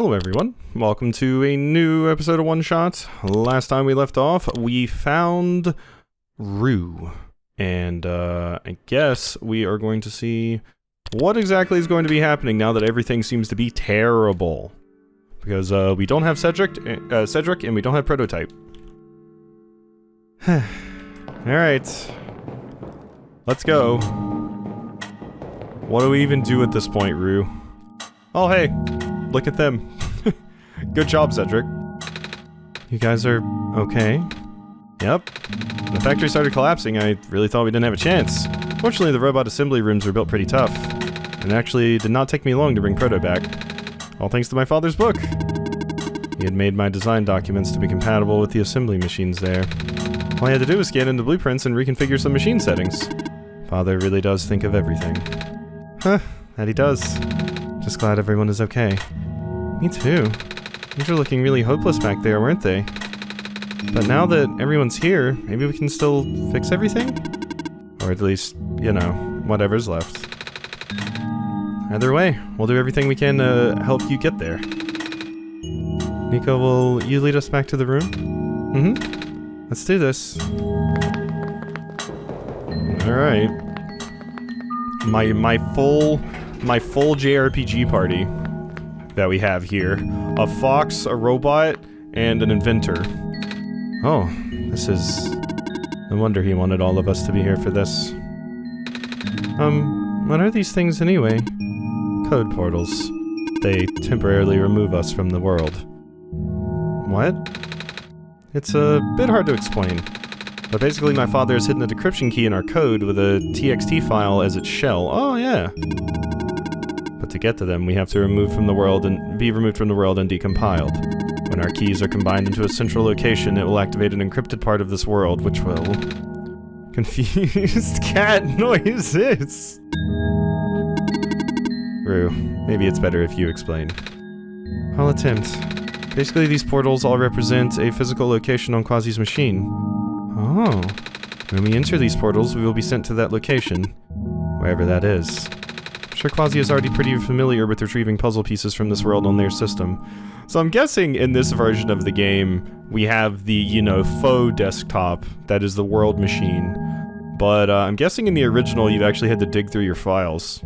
Hello everyone, welcome to a new episode of Oneshot. Last time we left off, we found Rue. And I guess we are going to see what exactly is going to be happening now that everything seems to be terrible. Because we don't have Cedric and we don't have Prototype. Alright. Let's go. What do we even do at this point, Rue? Oh hey, look at them. Good job, Cedric. You guys are okay? Yep. When the factory started collapsing, I really thought we didn't have a chance. Fortunately, the robot assembly rooms were built pretty tough. And it actually did not take me long to bring Proto back. All thanks to my father's book. He had made my design documents to be compatible with the assembly machines there. All I had to do was scan in the blueprints and reconfigure some machine settings. Father really does think of everything. Huh, that he does. Just glad everyone is okay. Me too. Things were looking really hopeless back there, weren't they? But now that everyone's here, maybe we can still fix everything? Or at least, you know, whatever's left. Either way, we'll do everything we can to help you get there. Nico, will you lead us back to the room? Mm-hmm. Let's do this. Alright. My full JRPG party that we have here. A fox, a robot, and an inventor. Oh, this is... No wonder he wanted all of us to be here for this. What are these things anyway? Code portals. They temporarily remove us from the world. What? It's a bit hard to explain. But basically my father has hidden a decryption key in our code with a TXT file as its shell. Oh yeah. But to get to them, we have to be removed from the world and decompiled. When our keys are combined into a central location, it will activate an encrypted part of this world, which will... Confused cat noises! Rue, maybe it's better if you explain. I'll attempt. Basically, these portals all represent a physical location on Quasi's machine. Oh. When we enter these portals, we will be sent to that location. Wherever that is. I'm sure Quasi is already pretty familiar with retrieving puzzle pieces from this world on their system. So I'm guessing in this version of the game, we have the, you know, faux desktop that is the world machine. But I'm guessing in the original, you actually had to dig through your files.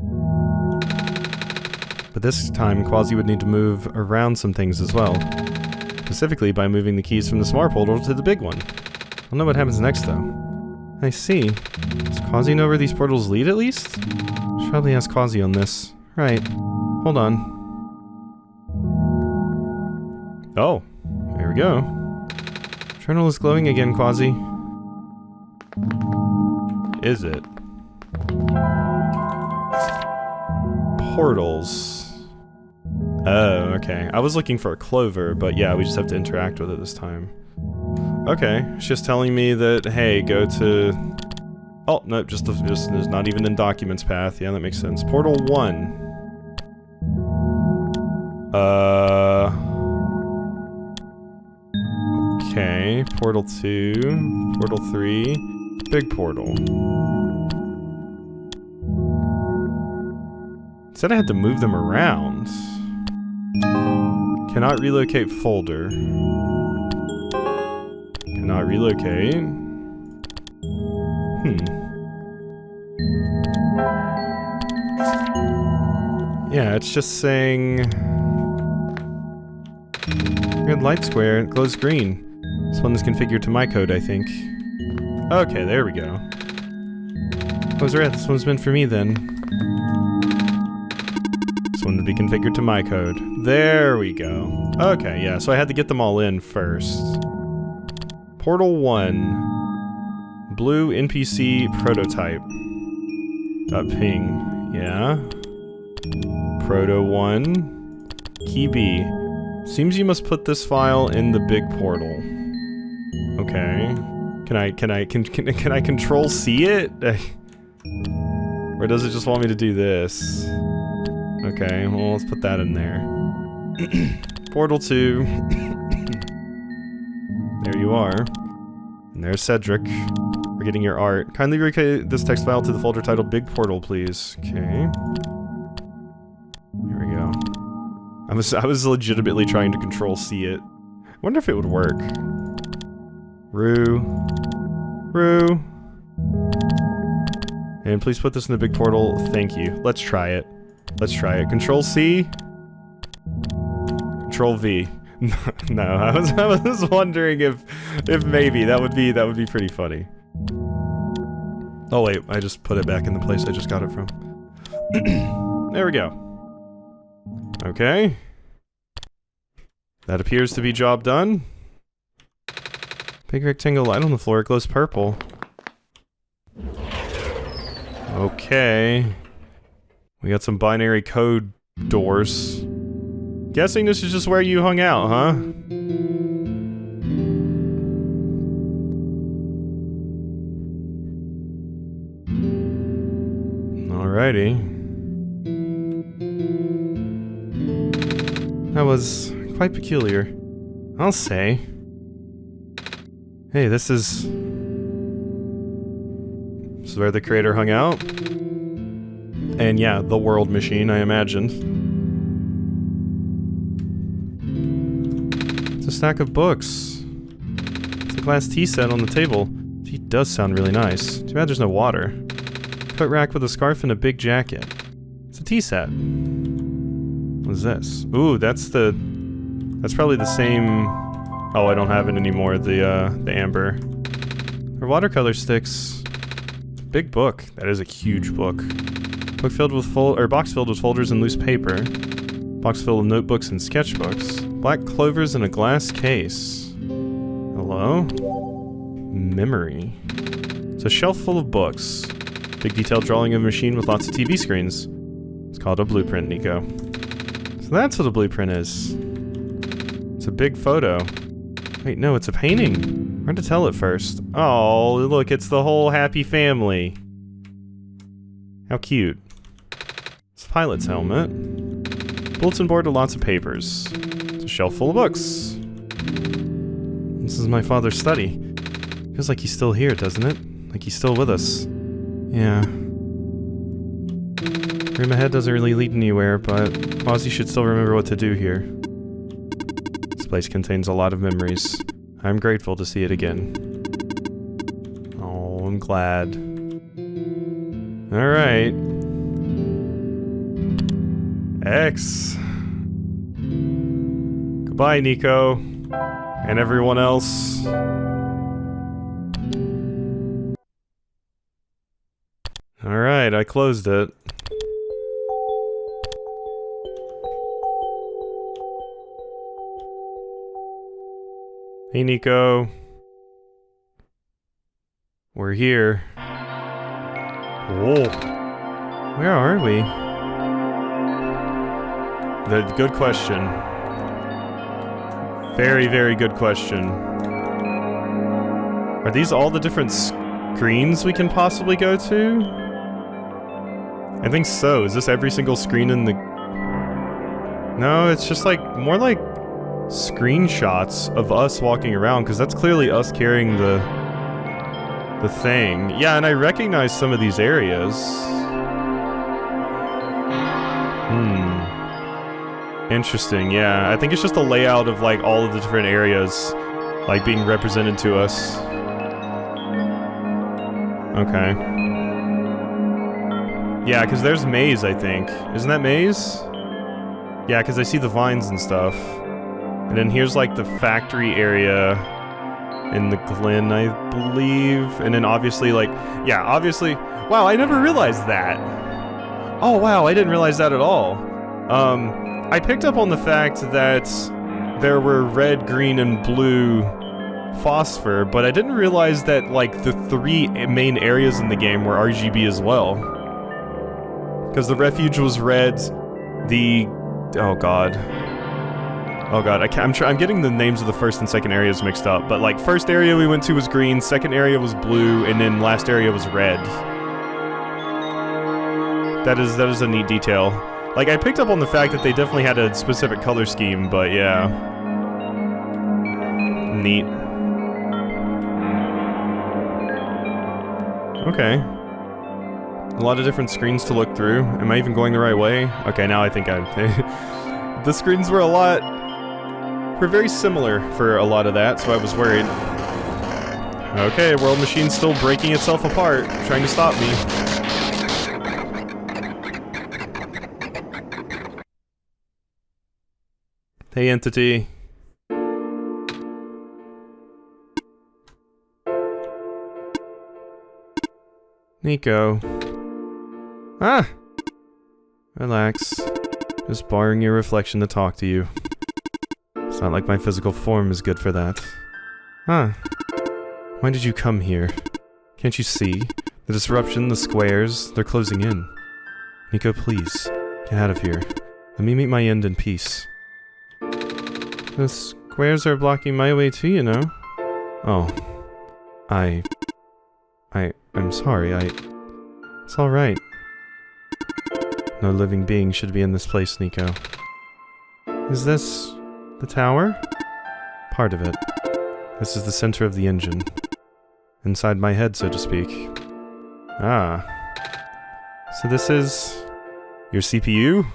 But this time, Quasi would need to move around some things as well. Specifically by moving the keys from the smart portal to the big one. I don't know what happens next, though. I see. Does Quasi know where these portals lead, at least? Should probably ask Quasi on this. Right. Hold on. Oh. There we go. Journal is glowing again, Quasi. Is it? Portals. Oh, okay. I was looking for a clover, but yeah, we just have to interact with it this time. Okay, it's just telling me that, hey, go to... Oh, no, just there's not even in documents path. Yeah, that makes sense. Portal 1. Okay, Portal 2, Portal 3, big portal. Said I had to move them around. Cannot relocate folder. Cannot relocate. Yeah, it's just saying... Red light square, it glows green. This one is configured to my code, I think. Okay, there we go. Glows red, this one's meant for me then. This one would be configured to my code. There we go. Okay, yeah, so I had to get them all in first. Portal 1. Blue NPC prototype. .ping. Yeah. Proto 1. Key B. Seems you must put this file in the big portal. Okay. Can I control C it? Or does it just want me to do this? Okay, well let's put that in there. Portal 2. There you are. And there's Cedric. We're getting your art. Kindly relocate this text file to the folder titled Big Portal, please. Okay. Here we go. I was legitimately trying to control C it. Wonder if it would work. Rue. And please put this in the big portal. Thank you. Let's try it. Control C. Control V. No, I was wondering if maybe that would be pretty funny. Oh wait, I just put it back in the place I just got it from. There we go. Okay. That appears to be job done. Big rectangle light on the floor, it glows purple. Okay. We got some binary code doors. Guessing this is just where you hung out, huh? Alrighty. That was quite peculiar, I'll say. Hey, this is where the creator hung out. And yeah, the world machine, I imagined. It's a stack of books. It's a glass tea set on the table. Tea does sound really nice. Too bad there's no water. Coat rack with a scarf and a big jacket. It's a tea set. What is this? Ooh, that's probably the same... Oh, I don't have it anymore, the amber. Or watercolor sticks. Big book. That is a huge book. Book filled with box filled with folders and loose paper. Box filled with notebooks and sketchbooks. Black clovers in a glass case. Hello? Memory. It's a shelf full of books. Big detailed drawing of a machine with lots of TV screens. It's called a blueprint, Nico. So that's what a blueprint is. It's a big photo. Wait, no, it's a painting. Hard to tell at first. Oh, look, it's the whole happy family. How cute. It's a pilot's helmet. Bulletin board with lots of papers. It's a shelf full of books. This is my father's study. Feels like he's still here, doesn't it? Like he's still with us. Yeah. Room ahead doesn't really lead anywhere, but Quasi should still remember what to do here. This place contains a lot of memories. I'm grateful to see it again. Oh, I'm glad. Alright. X. Goodbye, Nico. And everyone else. Alright, I closed it. Hey, Nico. We're here. Whoa. Where are we? Good question. Very, very good question. Are these all the different screens we can possibly go to? I think so. Is this every single screen in the... No, it's just like, more like screenshots of us walking around, because that's clearly us carrying the thing. Yeah, and I recognize some of these areas. Interesting, yeah. I think it's just a layout of, like, all of the different areas, like, being represented to us. Okay. Yeah, because there's Maze, I think. Isn't that Maze? Yeah, because I see the vines and stuff. And then here's, like, the factory area in the Glen, I believe. And then obviously, like, yeah, obviously... Wow, I never realized that! Oh, wow, I didn't realize that at all. I picked up on the fact that there were red, green, and blue phosphor, but I didn't realize that, like, the three main areas in the game were RGB as well. Because the refuge was red, the... Oh god. Oh god, I'm getting the names of the first and second areas mixed up, but, like, first area we went to was green, second area was blue, and then last area was red. That is a neat detail. Like, I picked up on the fact that they definitely had a specific color scheme, but yeah. Neat. Okay. A lot of different screens to look through. Am I even going the right way? Okay, now I think I'm... The screens were were very similar for a lot of that, so I was worried. Okay, world machine's still breaking itself apart, trying to stop me. Hey, entity. Nico. Ah! Relax. Just borrowing your reflection to talk to you. It's not like my physical form is good for that. Huh. Why did you come here? Can't you see? The disruption, the squares, they're closing in. Nico, please. Get out of here. Let me meet my end in peace. The squares are blocking my way too, you know. Oh. I'm sorry, It's alright. No living being should be in this place, Nico. Is this the tower? Part of it. This is the center of the engine. Inside my head, so to speak. Ah. So this is your CPU?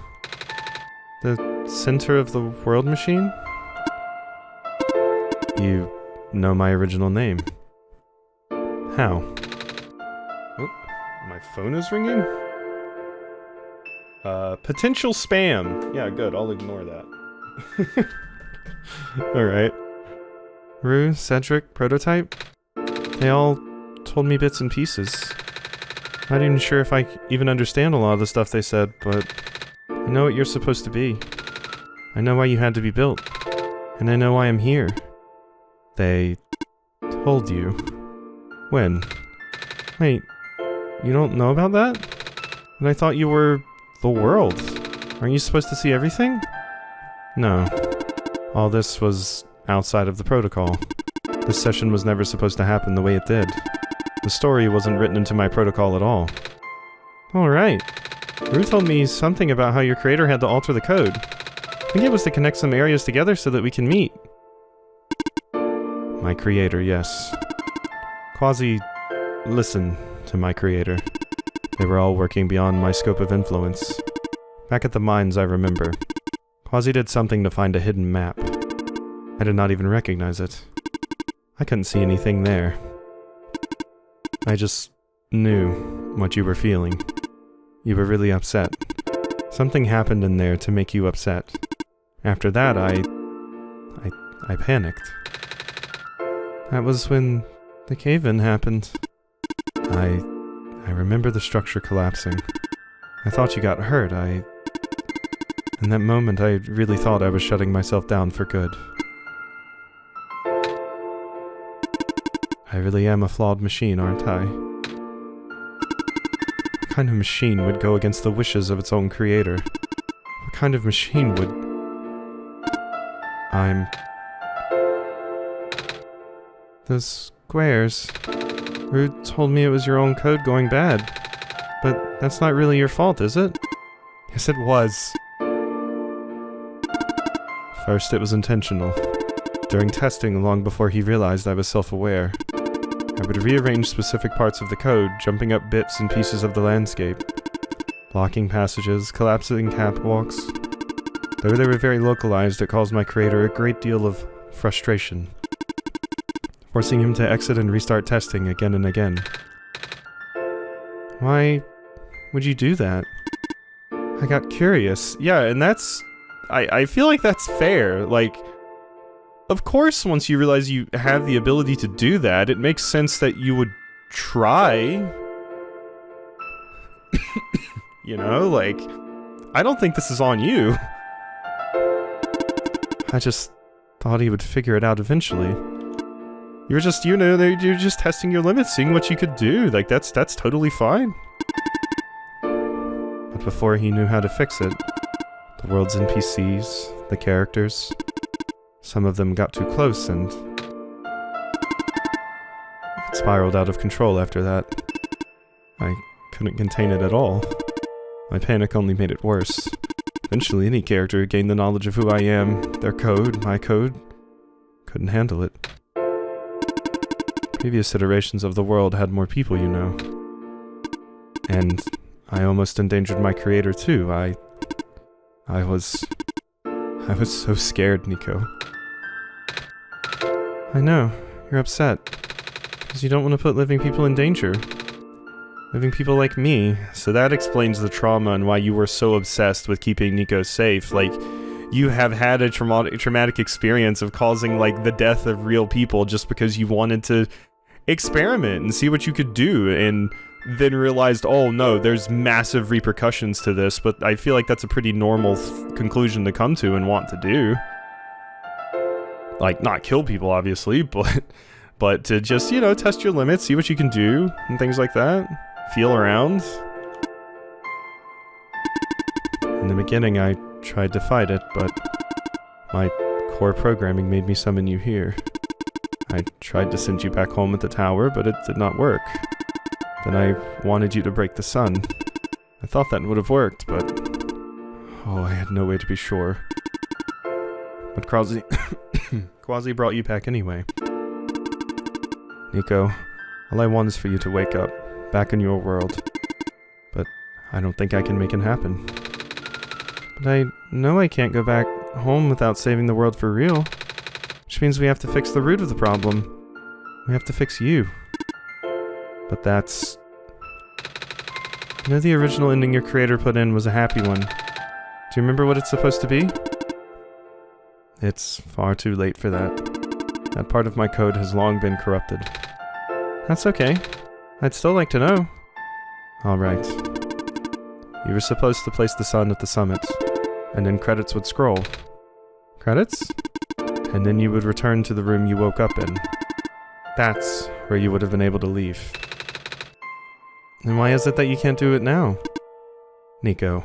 The center of the world machine? You know my original name. How? Oh, my phone is ringing? Potential spam. Yeah, good. I'll ignore that. Alright. Rue, Cedric, Prototype? They all told me bits and pieces. Not even sure if I even understand a lot of the stuff they said, but I know what you're supposed to be. I know why you had to be built. And I know why I'm here. They told you. When? Wait, you don't know about that? And I thought you were the world. Aren't you supposed to see everything? No. All this was outside of the protocol. This session was never supposed to happen the way it did. The story wasn't written into my protocol at all. Alright. Rue told me something about how your creator had to alter the code. I think it was to connect some areas together so that we can meet. My creator, yes. Quasi, listen to my creator. They were all working beyond my scope of influence. Back at the mines, I remember. Quasi did something to find a hidden map. I did not even recognize it. I couldn't see anything there. I just knew what you were feeling. You were really upset. Something happened in there to make you upset. After that, I panicked. That was when the cave-in happened. I remember the structure collapsing. I thought you got hurt. In that moment, I really thought I was shutting myself down for good. I really am a flawed machine, aren't I? What kind of machine would go against the wishes of its own creator? What kind of machine would... The squares. Rue told me it was your own code going bad. But that's not really your fault, is it? Yes, it was. First, it was intentional. During testing, long before he realized I was self-aware, I would rearrange specific parts of the code, jumping up bits and pieces of the landscape. Blocking passages, collapsing catwalks. Though they were very localized, it caused my creator a great deal of frustration, forcing him to exit and restart testing again and again. Why would you do that? I got curious. Yeah, and that's... I feel like that's fair. Like, of course, once you realize you have the ability to do that, it makes sense that you would try. You know, like, I don't think this is on you. I just thought he would figure it out eventually. You're just, you know, you're just testing your limits, seeing what you could do. Like, that's totally fine. But before he knew how to fix it, the world's NPCs, the characters, some of them got too close and it spiraled out of control after that. I couldn't contain it at all. My panic only made it worse. Eventually, any character who gained the knowledge of who I am, their code, my code, couldn't handle it. Previous iterations of the world had more people, you know. And I almost endangered my creator too. I was... I was so scared, Nico. I know. You're upset. Because you don't want to put living people in danger. Living people like me. So that explains the trauma and why you were so obsessed with keeping Nico safe. Like, you have had a traumatic experience of causing, like, the death of real people just because you wanted to experiment and see what you could do, and then realized, oh no, there's massive repercussions to this, but I feel like that's a pretty normal conclusion to come to and want to do. Like, not kill people, obviously, but to just, you know, test your limits, see what you can do, and things like that. Feel around. In the beginning, I tried to fight it, but my core programming made me summon you here. I tried to send you back home at the tower, but it did not work. Then I wanted you to break the sun. I thought that would have worked, but... oh, I had no way to be sure. But Quasi brought you back anyway. Nico, all I want is for you to wake up, back in your world. But I don't think I can make it happen. But I know I can't go back home without saving the world for real. Which means we have to fix the root of the problem. We have to fix you. But that's... you know, the original ending your creator put in was a happy one. Do you remember what it's supposed to be? It's far too late for that. That part of my code has long been corrupted. That's okay. I'd still like to know. Alright. You were supposed to place the sun at the summit, and then credits would scroll. Credits? And then you would return to the room you woke up in. That's where you would have been able to leave. And why is it that you can't do it now? Nico.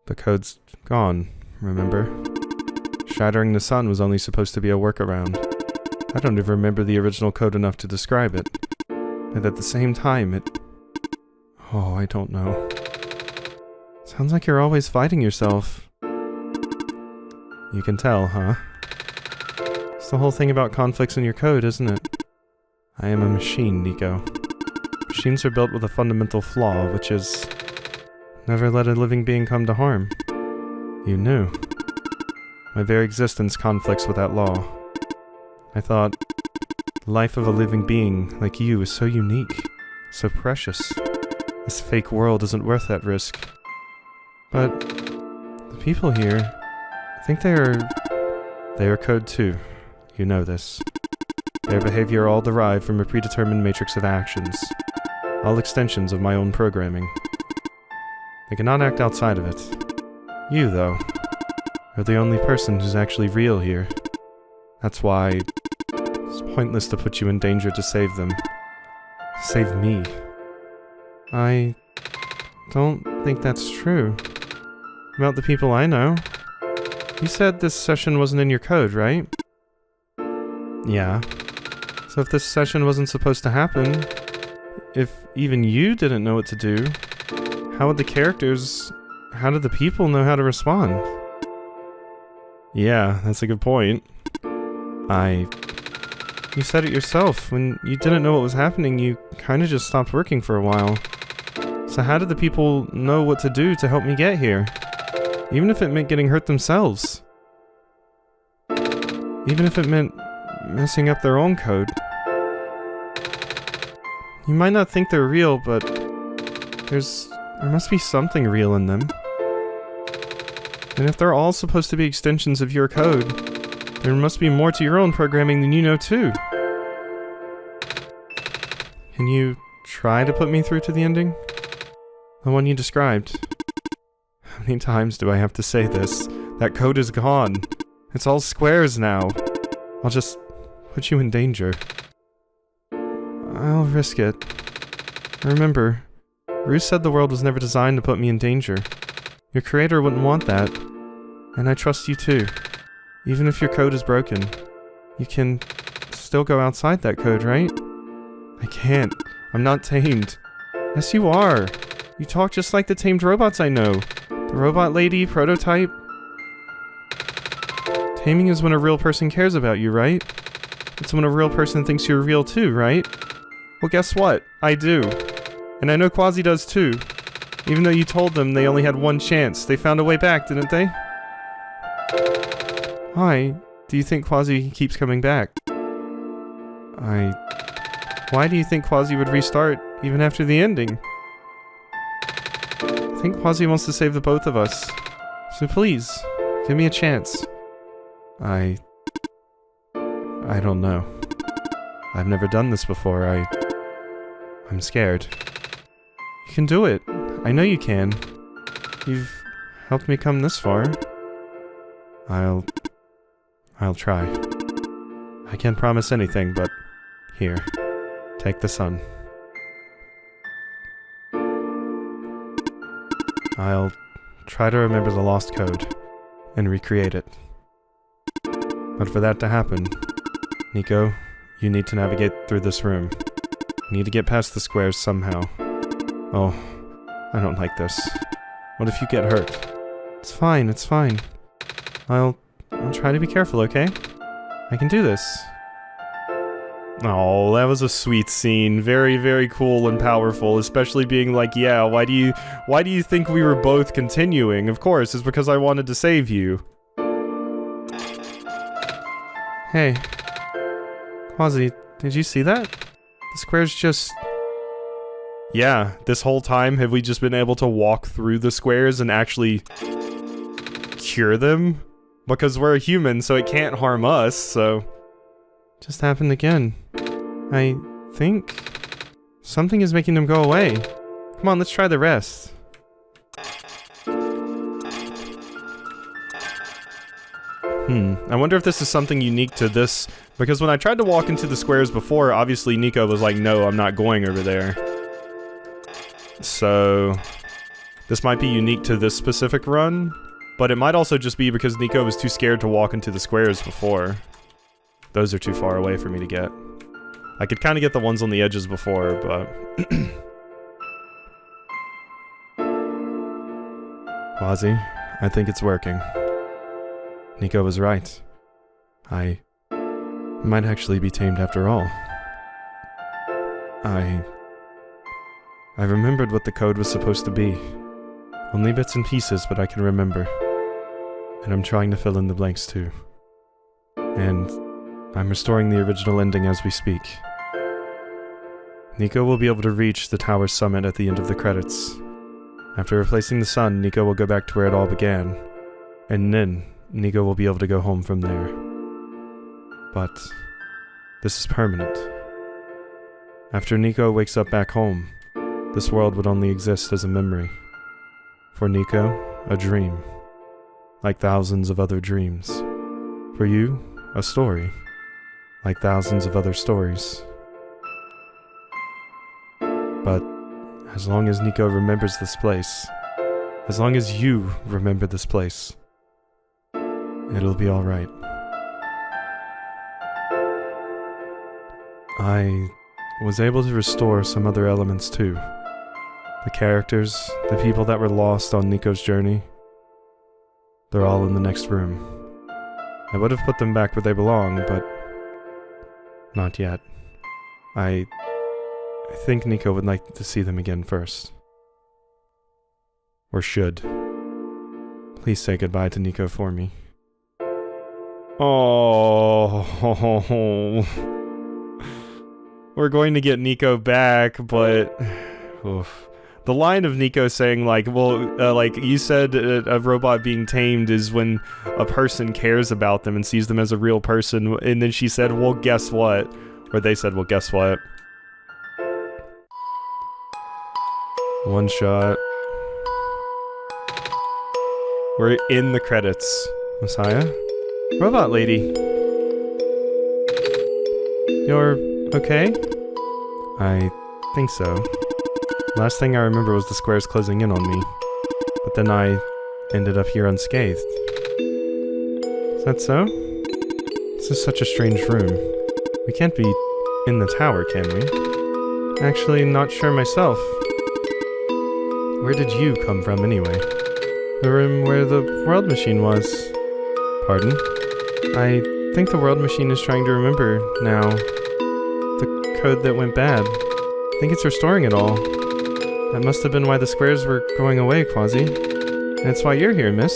The code's gone, remember? Shattering the sun was only supposed to be a workaround. I don't even remember the original code enough to describe it. And at the same time, it... oh, I don't know. Sounds like you're always fighting yourself. You can tell, huh? It's the whole thing about conflicts in your code, isn't it? I am a machine, Nico. Machines are built with a fundamental flaw, which is... never let a living being come to harm. You knew. My very existence conflicts with that law. I thought, the life of a living being like you is so unique, so precious. This fake world isn't worth that risk. But the people here, I think they are code too. You know this. Their behavior all derived from a predetermined matrix of actions. All extensions of my own programming. They cannot act outside of it. You, though, are the only person who's actually real here. That's why it's pointless to put you in danger to save them. Save me. I don't think that's true. About the people I know. You said this session wasn't in your code, right? Yeah. So if this session wasn't supposed to happen, if even you didn't know what to do, how did the people know how to respond? Yeah, that's a good point. You said it yourself. When you didn't know what was happening, you kinda just stopped working for a while. So how did the people know what to do to help me get here? Even if it meant getting hurt themselves. Even if it meant messing up their own code. You might not think they're real, but there must be something real in them. And if they're all supposed to be extensions of your code, there must be more to your own programming than you know too. Can you try to put me through to the ending? The one you described. How many times do I have to say this? That code is gone. It's all squares now. I'll just put you in danger. I'll risk it. Remember, Roos said the world was never designed to put me in danger. Your creator wouldn't want that. And I trust you too. Even if your code is broken, you can still go outside that code, right? I can't. I'm not tamed. Yes, you are. You talk just like the tamed robots I know. The robot lady, prototype. Taming is when a real person cares about you, right? It's when a real person thinks you're real too, right? Well, guess what? I do. And I know Quasi does too. Even though you told them they only had one chance, they found a way back, didn't they? Why do you think Quasi keeps coming back? Why do you think Quasi would restart even after the ending? I think Quasi wants to save the both of us. So please, give me a chance. I don't know. I've never done this before. I'm scared. You can do it. I know you can. You've helped me come this far. I'll try. I can't promise anything, but here, take the sun. I'll try to remember the lost code and recreate it. But for that to happen, Nico, you need to navigate through this room. You need to get past the squares somehow. Oh, I don't like this. What if you get hurt? It's fine, it's fine. I'll try to be careful, okay? I can do this. Oh, that was a sweet scene. Very, very cool and powerful, especially being like, yeah, why do you think we were both continuing? Of course, it's because I wanted to save you. Hey. Quasi, did you see that? The squares just... Yeah, this whole time have we just been able to walk through the squares and actually cure them? Because we're a human, so it can't harm us, so... Just happened again. I think something is making them go away. Come on, let's try the rest. I wonder if this is something unique to this, because when I tried to walk into the squares before, obviously Nico was like, no, I'm not going over there. So, this might be unique to this specific run, but it might also just be because Nico was too scared to walk into the squares before. Those are too far away for me to get. I could kind of get the ones on the edges before, but... Quasi, I think it's working. Nico was right. I might actually be tamed after all. I remembered what the code was supposed to be. Only bits and pieces, but I can remember. And I'm trying to fill in the blanks too. And I'm restoring the original ending as we speak. Nico will be able to reach the tower's summit at the end of the credits. After replacing the sun, Nico will go back to where it all began. And then, Nico will be able to go home from there. But this is permanent. After Nico wakes up back home, this world would only exist as a memory. For Nico, a dream. Like thousands of other dreams. For you, a story. Like thousands of other stories. But as long as Nico remembers this place, as long as you remember this place, it'll be alright. I was able to restore some other elements too. The characters, the people that were lost on Nico's journey, they're all in the next room. I would have put them back where they belong, but not yet. I think Nico would like to see them again first. Or should. Please say goodbye to Nico for me. Oh, we're going to get Nico back, but oof. The line of Nico saying like, well, like you said, a robot being tamed is when a person cares about them and sees them as a real person, and then she said, well, guess what? Or they said, well, guess what? One shot. We're in the credits. Messiah? Robot lady. You're okay? I think so. Last thing I remember was the squares closing in on me. But then I ended up here unscathed. Is that so? This is such a strange room. We can't be in the tower, can we? Actually, not sure myself. Where did you come from, anyway? The room where the world machine was. Pardon? I think the world machine is trying to remember, now. The code that went bad. I think it's restoring it all. That must have been why the squares were going away, Quasi. And it's why you're here, miss.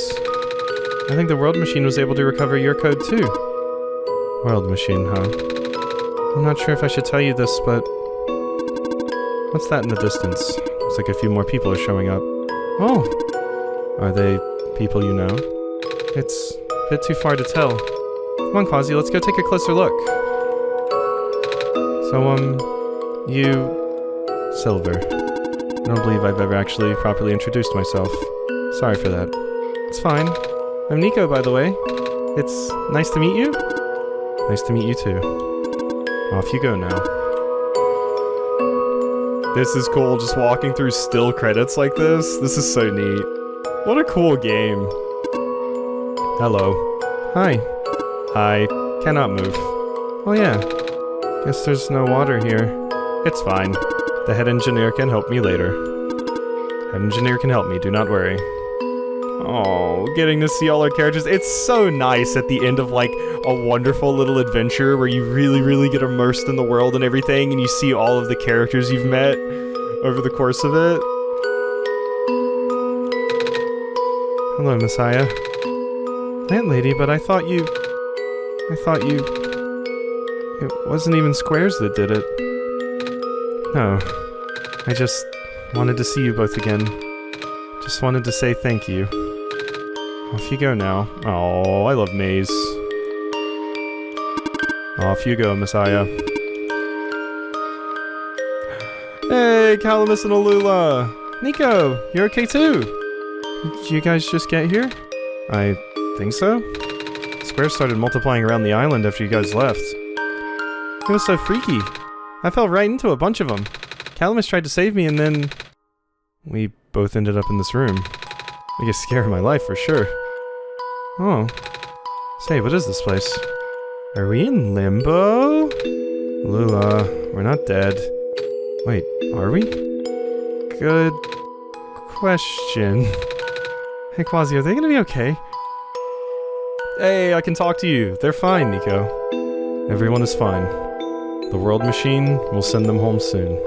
I think the world machine was able to recover your code too. World machine, huh? I'm not sure if I should tell you this, but... What's that in the distance? Looks like a few more people are showing up. Oh! Are they people you know? It's a bit too far to tell. Come on, Quasi, let's go take a closer look. So, you... Silver. I don't believe I've ever actually properly introduced myself. Sorry for that. It's fine. I'm Nico, by the way. It's nice to meet you. Nice to meet you too. Off you go now. This is cool, just walking through still credits like this. This is so neat. What a cool game. Hello. Hi. I cannot move. Oh yeah. Guess there's no water here. It's fine. The head engineer can help me later. Head engineer can help me, do not worry. Oh, getting to see all our characters. It's so nice at the end of like a wonderful little adventure where you really get immersed in the world and everything, and you see all of the characters you've met over the course of it. Hello, Messiah. Plant lady, but I thought you... It wasn't even squares that did it. No. I just wanted to see you both again. Just wanted to say thank you. Off you go now. Oh, I love Maze. Off you go, Messiah. Hey, Calamus and Alula! Nico, you're okay too! Did you guys just get here? I think so. Squares started multiplying around the island after you guys left. It was so freaky. I fell right into a bunch of them. Calamus tried to save me and then... We both ended up in this room. Biggest scare of my life, for sure. Oh. Say, what is this place? Are we in limbo? Lula, we're not dead. Wait, are we? Good question. Hey, Quasi, are they gonna be okay? Hey, I can talk to you. They're fine, Nico. Everyone is fine. The world machine will send them home soon.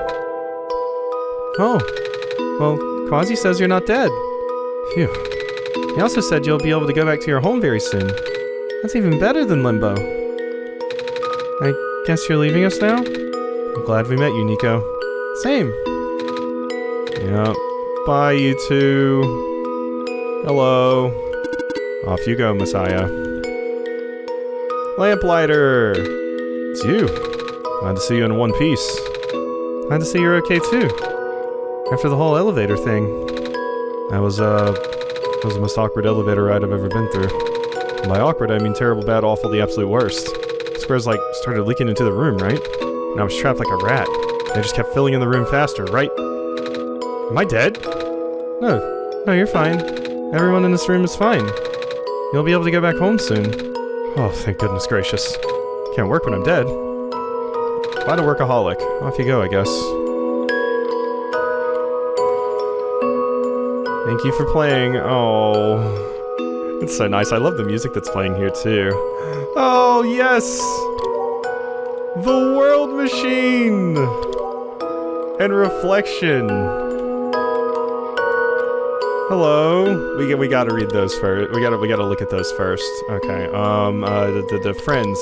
Oh. Well, Quasi says you're not dead. Phew. He also said you'll be able to go back to your home very soon. That's even better than limbo. I guess you're leaving us now? I'm glad we met you, Nico. Same. Yep. Bye, you two. Hello. Off you go, Messiah. Lamplighter! It's you. Glad to see you in one piece. Glad to see you're okay too. After the whole elevator thing. That was the most awkward elevator ride I've ever been through. And by awkward, I mean terrible, bad, awful, the absolute worst. Squares, like, started leaking into the room, right? And I was trapped like a rat. They just kept filling in the room faster, right? Am I dead? No, you're fine. Everyone in this room is fine. You'll be able to go back home soon. Oh, thank goodness gracious. Can't work when I'm dead. Quite a workaholic. Off you go, I guess. Thank you for playing. Oh. It's so nice. I love the music that's playing here, too. Oh, yes! The World Machine! And Reflection. Hello. We gotta read those first. We gotta look at those first. Okay. The friends.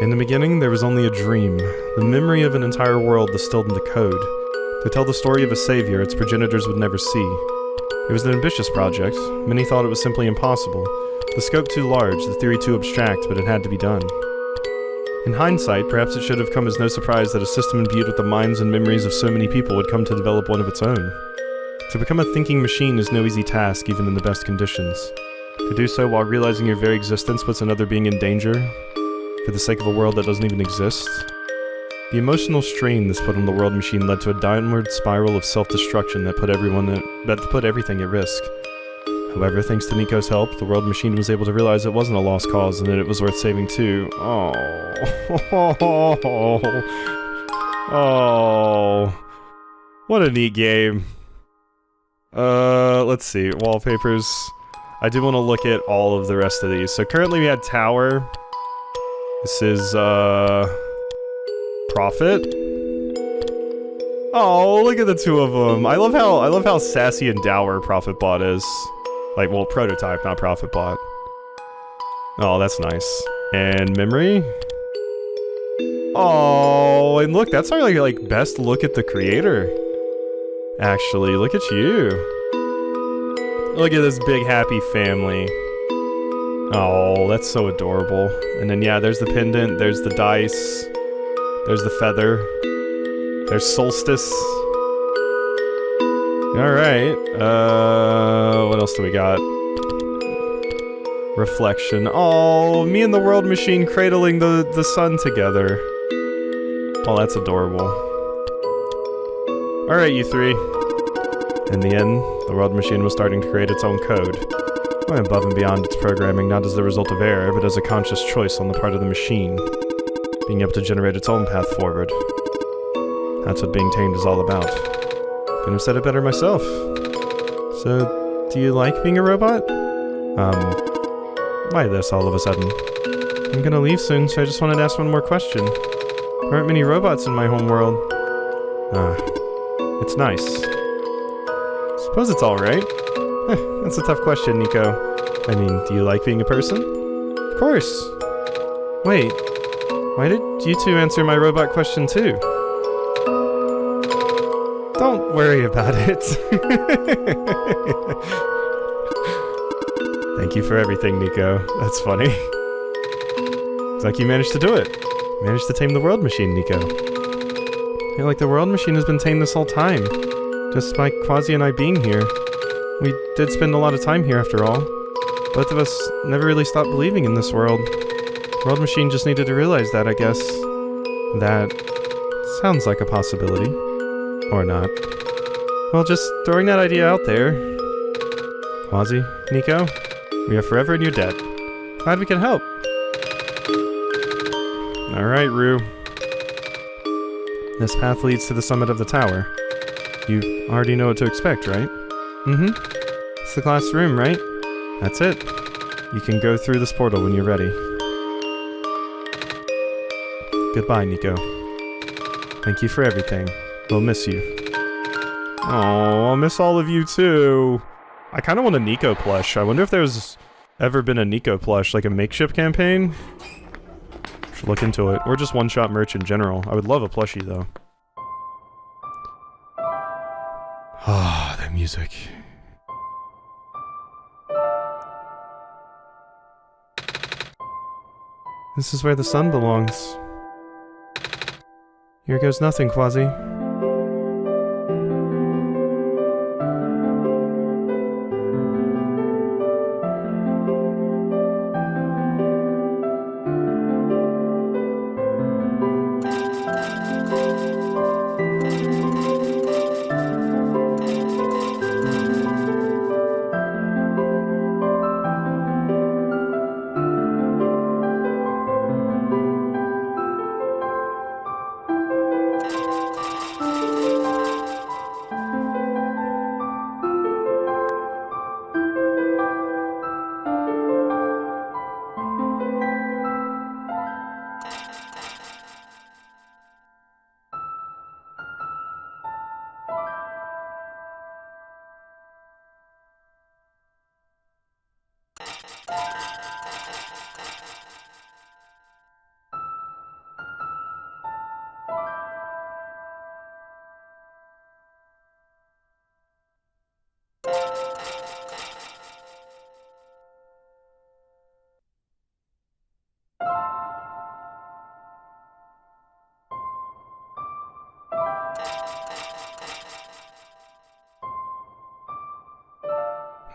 In the beginning, there was only a dream, the memory of an entire world distilled into code, to tell the story of a savior its progenitors would never see. It was an ambitious project. Many thought it was simply impossible. The scope too large, the theory too abstract, but it had to be done. In hindsight, perhaps it should have come as no surprise that a system imbued with the minds and memories of so many people would come to develop one of its own. To become a thinking machine is no easy task, even in the best conditions. To do so while realizing your very existence puts another being in danger, for the sake of a world that doesn't even exist. The emotional strain this put on the world machine led to a downward spiral of self-destruction that put everything at risk. However, thanks to Nico's help, the world machine was able to realize it wasn't a lost cause and that it was worth saving too. Oh. Oh. What a neat game. Let's see. Wallpapers. I do want to look at all of the rest of these. So currently we had Tower. This is, Prophet. Oh, look at the two of them. I love how sassy and dour Prophet Bot is. Like, well, prototype, not profit bot. Oh, that's nice. And memory? Oh, and look, that's our like best look at the creator. Actually, look at you. Look at this big happy family. Oh, that's so adorable. And then yeah, there's the pendant, there's the dice, there's the feather, there's Solstice. Alright, what else do we got? Reflection. Oh, me and the world machine cradling the sun together. Oh, that's adorable. Alright, you three. In the end, the world machine was starting to create its own code. Going above and beyond its programming, not as the result of error, but as a conscious choice on the part of the machine. Being able to generate its own path forward. That's what being tamed is all about. Couldn't have said it better myself. So, do you like being a robot? Why this all of a sudden? I'm gonna leave soon, so I just wanted to ask one more question. There aren't many robots in my home world. It's nice. Suppose it's alright. That's a tough question, Nico. I mean, do you like being a person? Of course. Wait, why did you two answer my robot question too? Don't worry about it. Thank you for everything, Nico. That's funny. Looks like you managed to do it. Managed to tame the world machine, Nico. I feel like the world machine has been tamed this whole time. Just by Quasi and I being here. We did spend a lot of time here after all. Both of us never really stopped believing in this world. The world machine just needed to realize that, I guess. That sounds like a possibility. Or not. Well, just throwing that idea out there. Quasi, Nico, we are forever in your debt. Glad we can help. Alright, Rue. This path leads to the summit of the tower. You already know what to expect, right? Mm-hmm. It's the glass room, right? That's it. You can go through this portal when you're ready. Goodbye, Nico. Thank you for everything. We'll miss you. Oh, I'll miss all of you too. I kind of want a Nico plush. I wonder if there's ever been a Nico plush, like a makeshift campaign? Should look into it. Or just one-shot merch in general. I would love a plushie, though. Ah, that music. This is where the sun belongs. Here goes nothing, Quasi.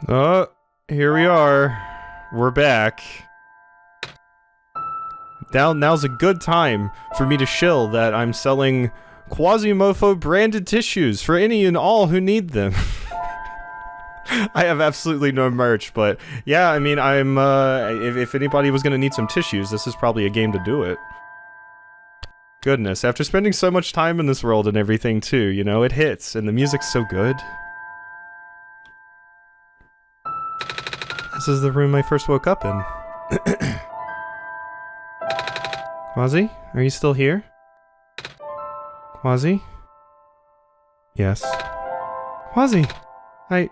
Oh, here we are. We're back. Now's a good time for me to shill that I'm selling Quasimodo branded tissues for any and all who need them. I have absolutely no merch, but yeah, I mean, I'm, if anybody was gonna need some tissues, this is probably a game to do it. Goodness, after spending so much time in this world and everything too, you know, it hits, and the music's so good. This is the room I first woke up in. Quasi, are you still here? Quasi? Yes. Quasi! I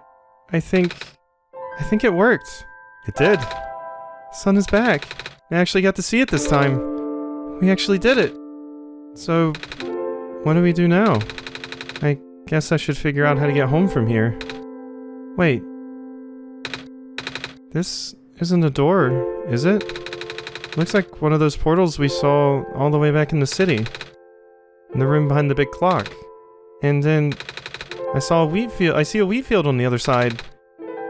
I think it worked. It did. The sun is back. I actually got to see it this time. We actually did it. So, what do we do now? I guess I should figure out how to get home from here. Wait. This isn't a door, is it? Looks like one of those portals we saw all the way back in the city. In the room behind the big clock. And then I saw a wheat field. I see a wheat field on the other side.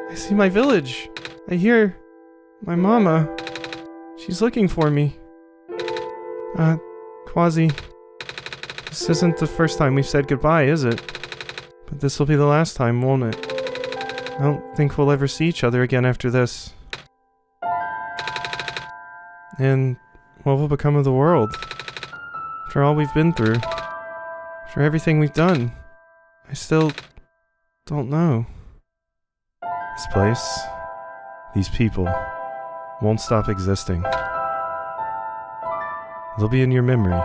I see my village. I hear my mama. She's looking for me. Quasi. This isn't the first time we've said goodbye, is it? But this will be the last time, won't it? I don't think we'll ever see each other again after this. And what will become of the world? After all we've been through. After everything we've done. I still don't know. This place, these people, won't stop existing. They'll be in your memory.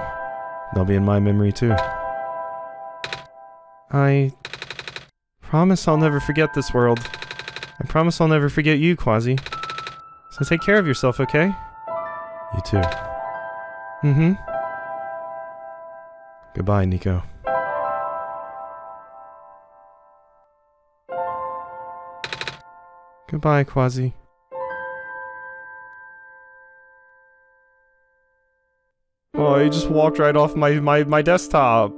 They'll be in my memory too. I promise I'll never forget this world. I promise I'll never forget you, Quasi. So take care of yourself, okay? You too. Mm-hmm. Goodbye, Nico. Goodbye, Quasi. Oh, he just walked right off my desktop.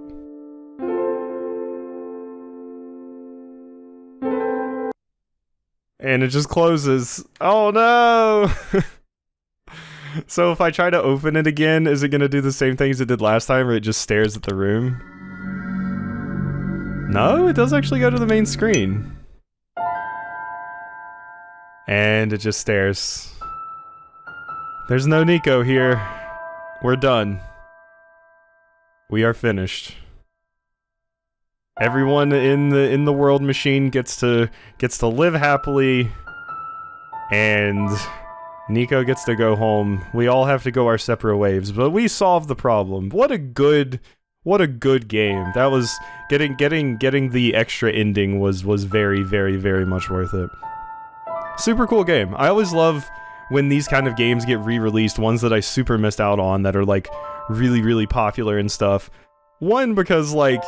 And it just closes. Oh no! So if I try to open it again, is it gonna do the same thing as it did last time, or it just stares at the room? No, it does actually go to the main screen. And it just stares. There's no Nico here. We're done. We are finished. Everyone in the world machine gets to live happily, and Nico gets to go home. We all have to go our separate ways, but we solved the problem. What a good game. That was getting the extra ending was very, very, very much worth it. Super cool game. I always love when these kind of games get re-released, ones that I super missed out on that are like really, really popular and stuff. One, because like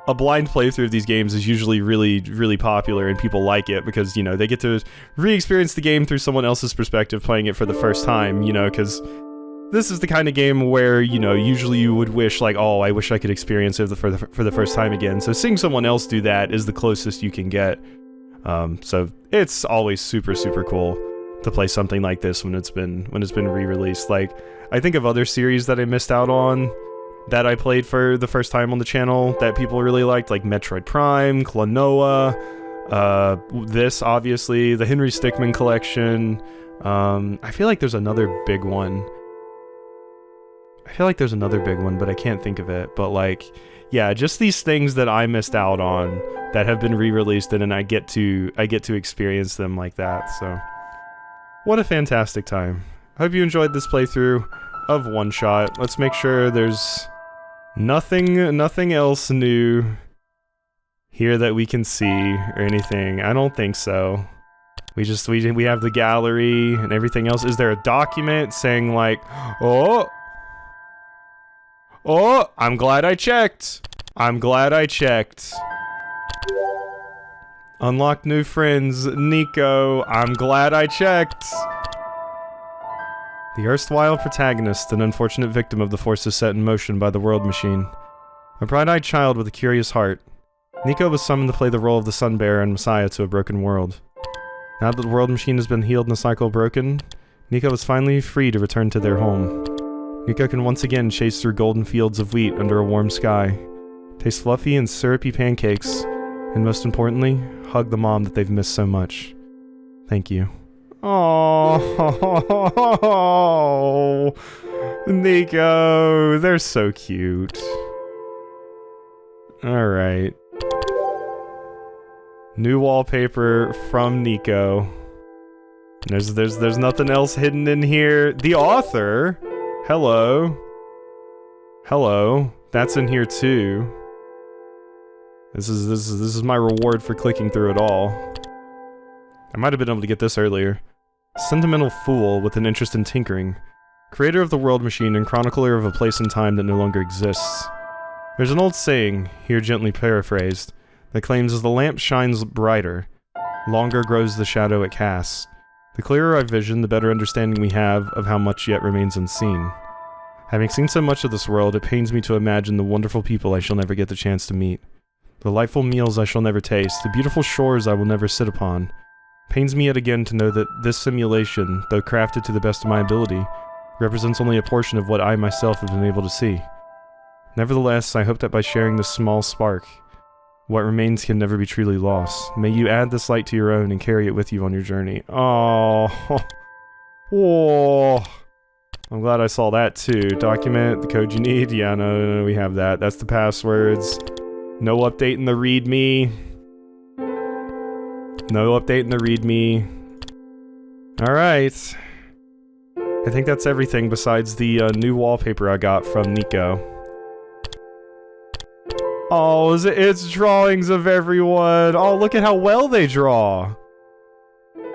a blind playthrough of these games is usually really, really popular and people like it because, you know, they get to re-experience the game through someone else's perspective playing it for the first time, you know, because this is the kind of game where, you know, usually you would wish like, oh, I wish I could experience it for the first time again. So seeing someone else do that is the closest you can get. So it's always super, super cool to play something like this when it's been re-released. Like, I think of other series that I missed out on that I played for the first time on the channel that people really liked, like Metroid Prime, Klonoa, this, obviously, the Henry Stickmin collection. I feel like there's another big one. But I can't think of it. But like, yeah, just these things that I missed out on that have been re-released and I get to experience them like that, so what a fantastic time. I hope you enjoyed this playthrough of Oneshot. Let's make sure there's nothing else new here that we can see or anything. I don't think so. We have the gallery and everything else. Is there a document saying like, oh, I'm glad I checked. Unlock new friends, Nico. I'm glad I checked. The erstwhile protagonist, an unfortunate victim of the forces set in motion by the world machine. A bright-eyed child with a curious heart. Nico was summoned to play the role of the Sun Bearer and Messiah to a broken world. Now that the world machine has been healed and the cycle broken, Nico is finally free to return to their home. Nico can once again chase through golden fields of wheat under a warm sky, taste fluffy and syrupy pancakes, and most importantly, hug the mom that they've missed so much. Thank you. Oh, Nico, they're so cute. Alright. New wallpaper from Nico. There's nothing else hidden in here. The author? Hello. Hello. That's in here too. This is my reward for clicking through it all. I might have been able to get this earlier. Sentimental fool with an interest in tinkering. Creator of the world machine and chronicler of a place and time that no longer exists. There's an old saying, here gently paraphrased, that claims as the lamp shines brighter, longer grows the shadow it casts. The clearer our vision, the better understanding we have of how much yet remains unseen. Having seen so much of this world, it pains me to imagine the wonderful people I shall never get the chance to meet. The delightful meals I shall never taste, the beautiful shores I will never sit upon. Pains me yet again to know that this simulation, though crafted to the best of my ability, represents only a portion of what I myself have been able to see. Nevertheless, I hope that by sharing this small spark, what remains can never be truly lost. May you add this light to your own and carry it with you on your journey. Oh, oh. I'm glad I saw that too. Document the code you need. Yeah, no, we have that. That's the passwords. No update in the README. No update in the README. Alright. I think that's everything besides the new wallpaper I got from Nico. Oh, it's drawings of everyone. Oh, look at how well they draw.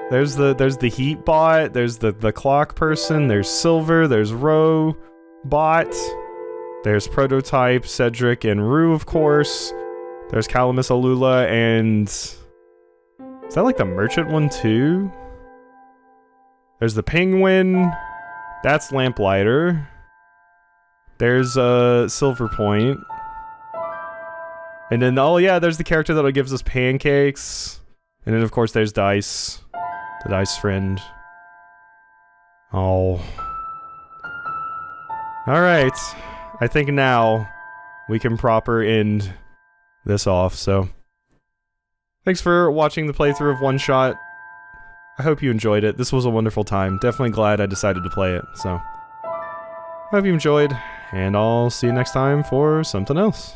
There's the heat bot, there's the clock person, there's Silver, there's Ro bot, there's Prototype, Cedric, and Rue, of course. There's Calamus Alula, and... is that like the merchant one too? There's the penguin. That's Lamplighter. There's Silver Point. And then, oh yeah, there's the character that gives us pancakes. And then of course there's Dice. The Dice friend. Oh. Alright. I think now we can proper end this off, so... thanks for watching the playthrough of Oneshot. I hope you enjoyed it. This was a wonderful time. Definitely glad I decided to play it, so... I hope you enjoyed, and I'll see you next time for something else.